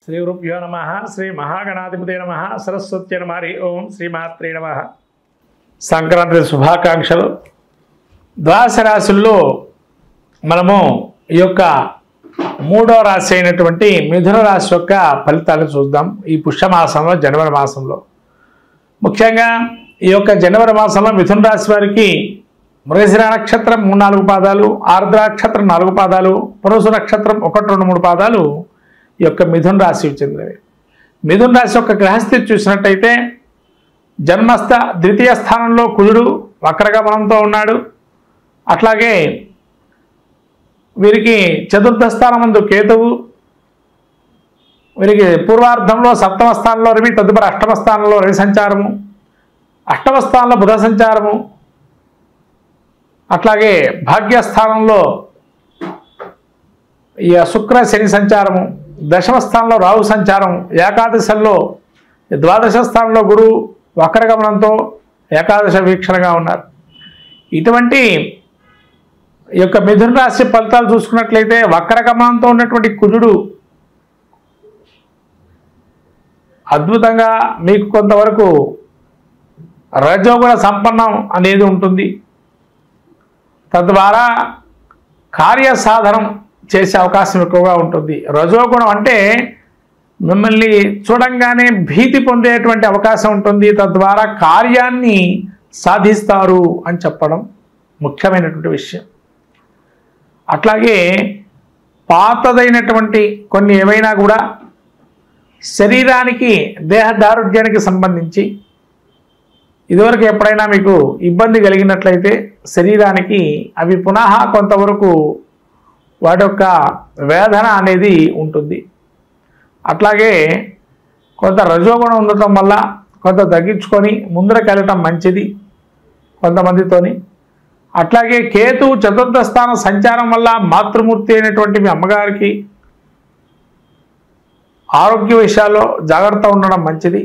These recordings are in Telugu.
శ్రీ గురుభ్యో నమః. శ్రీ మహాగణాధిపతే నమః. సరస్వత్యై నమః. ఓం శ్రీమాత్రే నమః. సంక్రాంతి శుభాకాంక్షలు. ద్వాదశ రాశుల్లో మనము ఈ యొక్క మూడో రాశి అయినటువంటి మిథున రాశి యొక్క ఫలితాలను చూద్దాం. ఈ పుష్యమాసంలో జనవరి మాసంలో ముఖ్యంగా ఈ యొక్క జనవరి మాసంలో మిథున రాశి వారికి మృగశిర నక్షత్రం 3-4 పాదాలు, ఆర్ద్ర నక్షత్రం 4 పాదాలు, పురుష నక్షత్రం 1-2-3 పాదాలు ఈ యొక్క మిథున రాశికి చెందినవి. మిథున రాశి యొక్క గ్రహస్థితి చూసినట్టయితే జన్మస్థ ద్వితీయ స్థానంలో కుజుడు వక్రగమనంతో ఉన్నాడు. అట్లాగే వీరికి చతుర్థ స్థానమందు కేతువు, వీరికి పూర్వార్ధంలో సప్తమ స్థానంలో రవి, తదుపరి అష్టమ స్థానంలో రవి సంచారము, అష్టమ స్థానంలో బుధ సంచారము, అట్లాగే భాగ్యస్థానంలో ఈ శుక్ర శని సంచారము, దశమ స్థానంలో రాహు సంచారం, ఏకాదశంలో ద్వాదశ స్థానంలో గురువు వక్రగమనంతో ఏకాదశ వీక్షణగా ఉన్నారు. ఇటువంటి ఈ యొక్క మిథున రాశి ఫలితాలు చూసుకున్నట్లయితే వక్రగమనంతో ఉన్నటువంటి కుజుడు అద్భుతంగా మీకు కొంతవరకు రజోగుణ సంపన్నం అనేది ఉంటుంది. తద్వారా కార్యసాధనం చేసే అవకాశం ఎక్కువగా ఉంటుంది. రజోగుణం అంటే మిమ్మల్ని చూడంగానే భీతి పొందేటువంటి అవకాశం ఉంటుంది. తద్వారా కార్యాన్ని సాధిస్తారు అని చెప్పడం ముఖ్యమైనటువంటి విషయం. అట్లాగే పాతదైనటువంటి కొన్ని ఏవైనా కూడా శరీరానికి దేహదారుఢ్యానికి సంబంధించి ఇదివరకు ఎప్పుడైనా మీకు ఇబ్బంది కలిగినట్లయితే శరీరానికి అవి పునః కొంతవరకు వాటి యొక్క వేదన అనేది ఉంటుంది. అట్లాగే కొంత రజోగుణం ఉండటం వల్ల కొంత తగ్గించుకొని ముందరకు వెళ్ళటం మంచిది కొంతమందితోని. అట్లాగే కేతు చతుర్థ స్థానం సంచారం వల్ల మాతృమూర్తి అయినటువంటి మీ అమ్మగారికి ఆరోగ్య విషయాల్లో జాగ్రత్త ఉండడం మంచిది.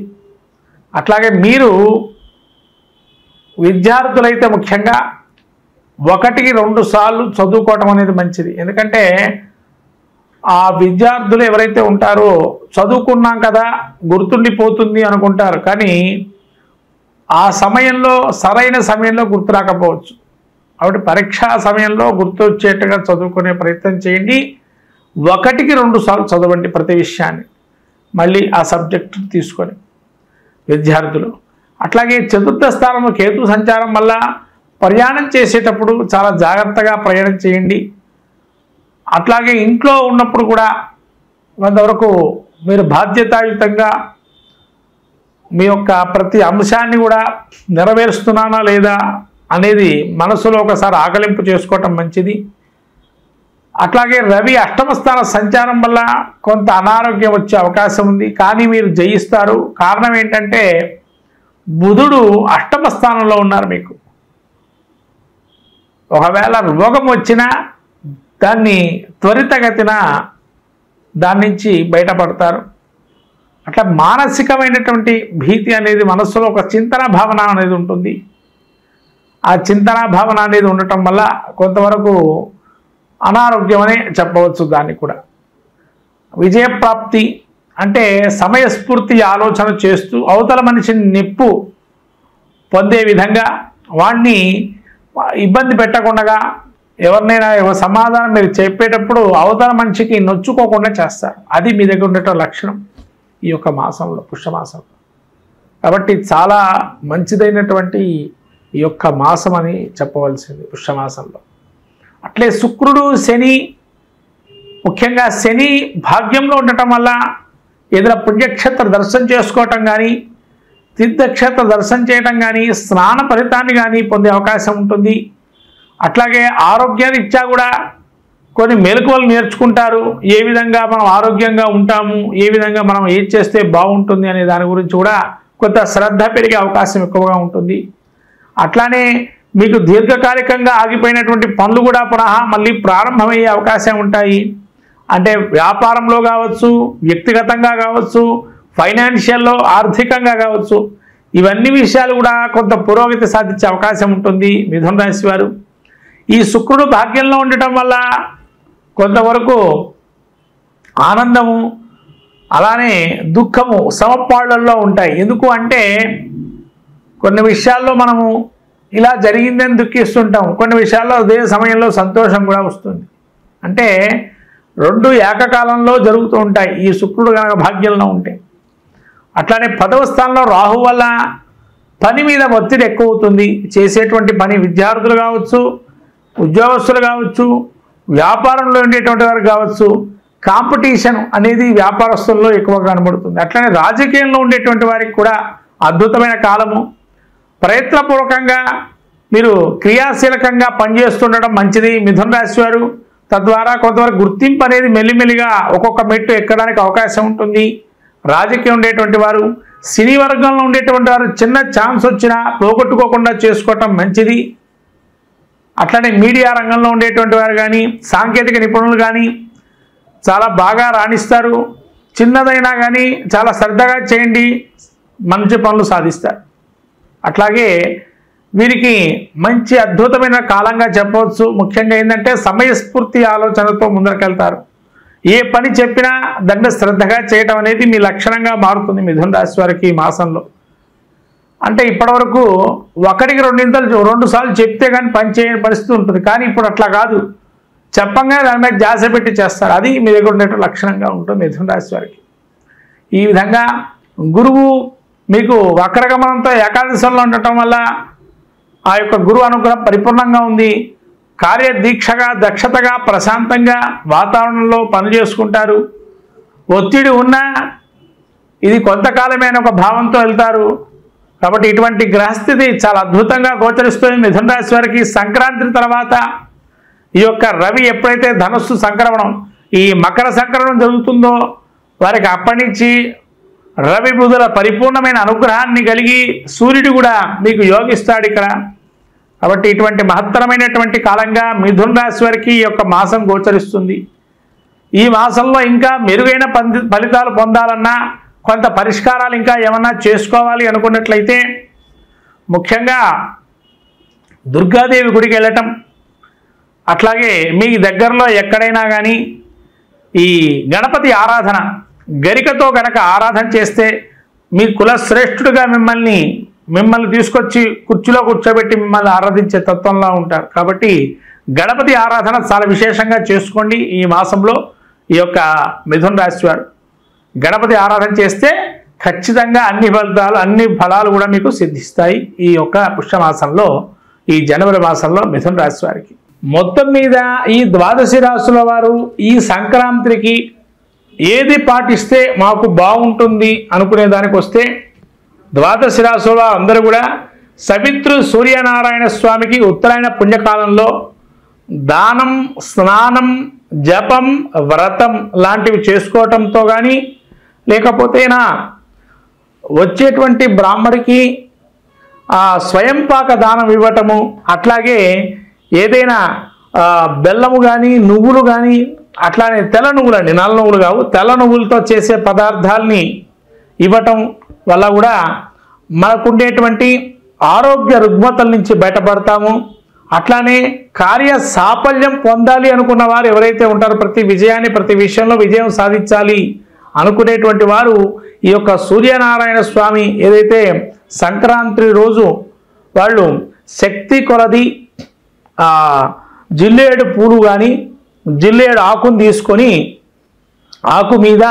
అట్లాగే మీరు విద్యార్థులైతే ముఖ్యంగా 1-2 సార్లు చదువుకోవటం అనేది మంచిది. ఎందుకంటే ఆ విద్యార్థులు ఎవరైతే ఉంటారో చదువుకున్నాం కదా గుర్తుండిపోతుంది అనుకుంటారు, కానీ ఆ సమయంలో సరైన సమయంలో గుర్తు రాకపోవచ్చు. కాబట్టి పరీక్షా సమయంలో గుర్తు వచ్చేట్టుగా చదువుకునే ప్రయత్నం చేయండి. 1-2 సార్లు చదవండి ప్రతి విషయాన్ని, మళ్ళీ ఆ సబ్జెక్టు తీసుకొని విద్యార్థులు. అట్లాగే చతుర్థ స్థానంలో కేతు సంచారం వల్ల ప్రయాణం చేసేటప్పుడు చాలా జాగ్రత్తగా ప్రయాణం చేయండి. అట్లాగే ఇంట్లో ఉన్నప్పుడు కూడా కొంతవరకు మీరు బాధ్యతాయుతంగా మీ యొక్క ప్రతి అంశాన్ని కూడా నెరవేరుస్తున్నానా లేదా అనేది మనసులో ఒకసారి ఆకలింపు చేసుకోవటం మంచిది. అట్లాగే రవి అష్టమ స్థాన సంచారం వల్ల కొంత అనారోగ్యం వచ్చే అవకాశం ఉంది, కానీ మీరు జయిస్తారు. కారణం ఏంటంటే బుధుడు అష్టమ స్థానంలో ఉన్నారు. మీకు ఒకవేళ రోగం వచ్చినా దాన్ని త్వరితగతిన దాని నుంచి బయటపడతారు. అట్లా మానసికమైనటువంటి భీతి అనేది మనస్సులో ఒక చింతన భావన అనేది ఉంటుంది. ఆ చింతన భావన అనేది ఉండటం వల్ల కొంతవరకు అనారోగ్యం అనే చెప్పవచ్చు. దాన్ని కూడా విజయప్రాప్తి అంటే సమయస్ఫూర్తి ఆలోచన చేస్తూ అవతల మనిషిని నెప్పు పొందే విధంగా వాడిని ఇబ్బంది పెట్టకుండా ఎవరినైనా సమాధానం మీరు చెప్పేటప్పుడు అవతల మనిషికి నొచ్చుకోకుండా చేస్తారు. అది మీ దగ్గర ఉండేట లక్షణం ఈ యొక్క మాసంలో, పుష్యమాసంలో. కాబట్టి చాలా మంచిదైనటువంటి ఈ యొక్క మాసం అని చెప్పవలసింది పుష్యమాసంలో. అట్లే శుక్రుడు శని, ముఖ్యంగా శని భాగ్యంలో ఉండటం వల్ల ఏదైనా పుణ్యక్షేత్ర దర్శనం చేసుకోవటం కానీ, తీర్థక్షేత్ర దర్శనం చేయటం కానీ, స్నాన ఫలితాన్ని కానీ పొందే అవకాశం ఉంటుంది. అట్లాగే ఆరోగ్యరీత్యా కూడా కొన్ని మెలకువలు నేర్చుకుంటారు. ఏ విధంగా మనం ఆరోగ్యంగా ఉంటాము, ఏ విధంగా మనం ఏది చేస్తే బాగుంటుంది అనే దాని గురించి కూడా కొంత శ్రద్ధ పెరిగే అవకాశం ఎక్కువగా ఉంటుంది. అట్లానే మీకు దీర్ఘకాలికంగా ఆగిపోయినటువంటి పనులు కూడా పునః మళ్ళీ ప్రారంభమయ్యే అవకాశం ఉంటాయి. అంటే వ్యాపారంలో కావచ్చు, వ్యక్తిగతంగా కావచ్చు, ఫైనాన్షియల్లో ఆర్థికంగా కావచ్చు, ఇవన్నీ విషయాలు కూడా కొంత పురోగతి సాధించే అవకాశం ఉంటుంది మిథున రాశి వారు. ఈ శుక్రుడు భాగ్యంలో ఉండటం వల్ల కొంతవరకు ఆనందము, అలానే దుఃఖము సమపాళ్లలో ఉంటాయి. ఎందుకు అంటే కొన్ని విషయాల్లో మనము ఇలా జరిగిందని దుఃఖిస్తుంటాం, కొన్ని విషయాల్లో అదే సమయంలో సంతోషం కూడా వస్తుంది. అంటే రెండు ఏకకాలంలో జరుగుతూ ఉంటాయి ఈ శుక్రుడు కనుక భాగ్యంలో ఉంటే. అట్లానే 10వ స్థానంలో రాహు వల్ల పని మీద ఒత్తిడి ఎక్కువ అవుతుంది. చేసేటువంటి పని విద్యార్థులు కావచ్చు, ఉద్యోగస్తులు కావచ్చు, వ్యాపారంలో ఉండేటువంటి వారు కావచ్చు, కాంపిటీషన్ అనేది వ్యాపారస్తుల్లో ఎక్కువగా కనబడుతుంది. అట్లనే రాజకీయంలో ఉండేటువంటి వారికి కూడా అద్భుతమైన కాలము. ప్రయత్నపూర్వకంగా మీరు క్రియాశీలకంగా పనిచేస్తుండడం మంచిది మిథున రాశి వారు. తద్వారా కొంతవరకు గుర్తింపు అనేది మెల్లిమెల్లిగా ఒక్కొక్క మెట్టు ఎక్కడానికి అవకాశం ఉంటుంది. రాజకీయం ఉండేటువంటి వారు, సినీ వర్గంలో ఉండేటువంటి వారు చిన్న ఛాన్స్ వచ్చినా పోగొట్టుకోకుండా చేసుకోవటం మంచిది. అట్లనే మీడియా రంగంలో ఉండేటువంటి వారు కానీ, సాంకేతిక నిపుణులు కానీ చాలా బాగా రాణిస్తారు. చిన్నదైనా కానీ చాలా శ్రద్ధగా చేయండి, మంచి పనులు సాధిస్తారు. అట్లాగే వీరికి మంచి అద్భుతమైన కాలంగా చెప్పవచ్చు. ముఖ్యంగా ఏంటంటే సమయస్ఫూర్తి ఆలోచనతో ముందరకెళ్తారు. ఏ పని చెప్పినా దాన్ని శ్రద్ధగా చేయటం అనేది మీ లక్షణంగా మారుతుంది మిథున రాశి వారికి ఈ మాసంలో. అంటే ఇప్పటివరకు ఒకటికి రెండు సార్లు చెప్తే కానీ పని చేయని పరిస్థితి ఉంటుంది. కానీ ఇప్పుడు అట్లా కాదు, చెప్పంగానే దాని మీద ధ్యాస పెట్టి చేస్తారు. అది మీ దగ్గర ఉండేటువంటి లక్షణంగా ఉంటుంది మిథున రాశి వారికి. ఈ విధంగా గురువు మీకు వక్రగమనంతో ఏకాదశంలో ఉండటం వల్ల ఆ యొక్క గురువు అనుగ్రహం పరిపూర్ణంగా ఉంది. కార్యదీక్షగా, దక్షతగా, ప్రశాంతంగా వాతావరణంలో పని చేసుకుంటారు. ఒత్తిడి ఉన్నా ఇది కొంతకాలమే అనే ఒక భావంతో వెళ్తారు. కాబట్టి ఇటువంటి గ్రహస్థితి చాలా అద్భుతంగా గోచరిస్తుంది మిథున రాశి వారికి. సంక్రాంతి తర్వాత ఈ యొక్క రవి ఎప్పుడైతే ధనుస్సు సంక్రమణం, ఈ మకర సంక్రమణం జరుగుతుందో వారికి అప్పటి నుంచి రవి బుధుల పరిపూర్ణమైన అనుగ్రహాన్ని కలిగి సూర్యుడు కూడా మీకు యోగిస్తాడు ఇక్కడ. కాబట్టి ఇటువంటి మహత్తరమైనటువంటి కాలంగా మిథున రాశి వారికి ఈ యొక్క మాసం గోచరిస్తుంది. ఈ మాసంలో ఇంకా మెరుగైన ఫలితాలు పొందాలన్నా, కొంత పరిష్కారాలు ఇంకా ఏమన్నా చేసుకోవాలి అనుకున్నట్లయితే ముఖ్యంగా దుర్గాదేవి గుడికి వెళ్ళటం, అట్లాగే మీ దగ్గరలో ఎక్కడైనా కానీ ఈ గణపతి ఆరాధన గరికతో గనక ఆరాధన చేస్తే మీ కులశ్రేష్ఠుడిగా మిమ్మల్ని తీసుకొచ్చి కుర్చీలో కూర్చోబెట్టి మిమ్మల్ని ఆరాధించే తత్వంలో ఉంటారు. కాబట్టి గణపతి ఆరాధన చాలా విశేషంగా చేసుకోండి. ఈ మాసంలో ఈ యొక్క మిథున రాశి వారు గణపతి ఆరాధన చేస్తే ఖచ్చితంగా అన్ని ఫలాలు కూడా మీకు సిద్ధిస్తాయి ఈ యొక్క పుష్యమాసంలో, ఈ జనవరి మాసంలో మిథున రాశి వారికి. మొత్తం మీద ఈ ద్వాదశి రాశుల వారు ఈ సంక్రాంతికి ఏది పాటిస్తే మాకు బాగుంటుంది అనుకునే దానికి వస్తే ద్వాదశి రాశుల అందరూ కూడా సవిత్రు సూర్యనారాయణ స్వామికి ఉత్తరాయణ పుణ్యకాలంలో దానం, స్నానం, జపం, వ్రతం లాంటివి చేసుకోవటంతో కానీ, లేకపోతేనా వచ్చేటువంటి బ్రాహ్మడికి స్వయంపాక దానం ఇవ్వటము, అట్లాగే ఏదైనా బెల్లము కానీ, నువ్వులు కానీ, అట్లానే తెల్ల నువ్వులు అండి, నల్ల నువ్వులు కావు, తెల్ల నువ్వులతో చేసే పదార్థాలని ఇవ్వటం వల్ల కూడా మనకుండేటువంటి ఆరోగ్య రుగ్మతల నుంచి బయటపడతాము. అట్లానే కార్య సాఫల్యం పొందాలి అనుకున్న వారు ఎవరైతే ఉంటారో, ప్రతి విషయంలో విజయం సాధించాలి అనుకునేటువంటి వారు ఈ యొక్క సూర్యనారాయణ స్వామి ఏదైతే సంక్రాంతి రోజు వాళ్ళు శక్తి కొలది జిల్లేడు పూలు కానీ, జిల్లేడు ఆకును తీసుకొని ఆకు మీద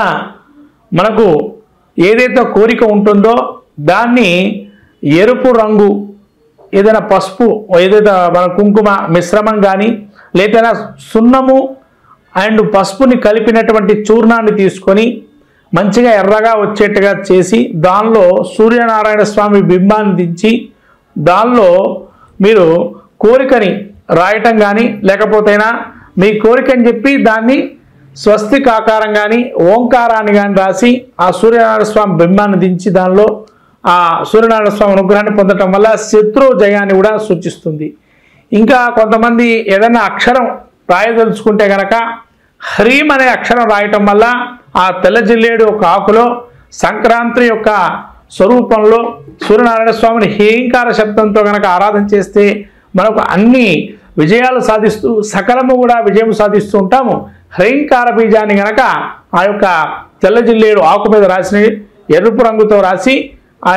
మనకు ఏదైతే కోరిక ఉంటుందో దాన్ని ఎరుపు రంగు ఏదైనా పసుపు, ఏదైతే మన కుంకుమ మిశ్రమం కానీ, లేదా సున్నము అండ్ పసుపుని కలిపినటువంటి చూర్ణాన్ని తీసుకొని మంచిగా ఎర్రగా వచ్చేట్టుగా చేసి దానిలో సూర్యనారాయణ స్వామి బింబాన్ని దించి దానిలో మీరు కోరికని రాయటం కానీ, లేకపోతేనా మీ కోరికని చెప్పి దాన్ని స్వస్తిక్ ఆకారం కానీ, ఓంకారాన్ని కానీ రాసి ఆ సూర్యనారాయణ స్వామి బింబాన్ని దించి దానిలో ఆ సూర్యనారాయణ స్వామి అనుగ్రహాన్ని పొందటం వల్ల శత్రు జయాన్ని కూడా సూచిస్తుంది. ఇంకా కొంతమంది ఏదైనా అక్షరం రాయదలుచుకుంటే కనుక హ్రీం అనే అక్షరం రాయటం వల్ల ఆ తెల్ల జిల్లేడు ఒక ఆకులో సంక్రాంతి యొక్క స్వరూపంలో సూర్యనారాయణ స్వామిని హేంకార శబ్దంతో కనుక ఆరాధన చేస్తే మనకు అన్ని విజయాలు సాధిస్తూ సకలము కూడా విజయం సాధిస్తూ ఉంటాము. హ్రీంకార బీజాన్ని కనుక ఆ యొక్క తెల్ల జిల్లేడు ఆకు మీద రాసిన ఎరుపు రంగుతో రాసి ఆ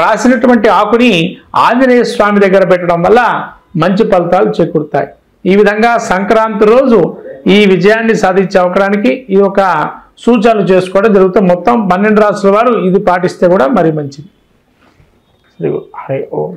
రాసినటువంటి ఆకుని ఆంజనేయ స్వామి దగ్గర పెట్టడం వల్ల మంచి ఫలితాలు చేకూరుతాయి. ఈ విధంగా సంక్రాంతి రోజు ఈ విజయాన్ని సాధించే అవకాశానికి ఈ ఒక సూచనలు చేసుకోవడం జరుగుతుంది. మొత్తం 12 రాసుల వారు ఇది పాటిస్తే కూడా మరి మంచిది. హరి ఓం.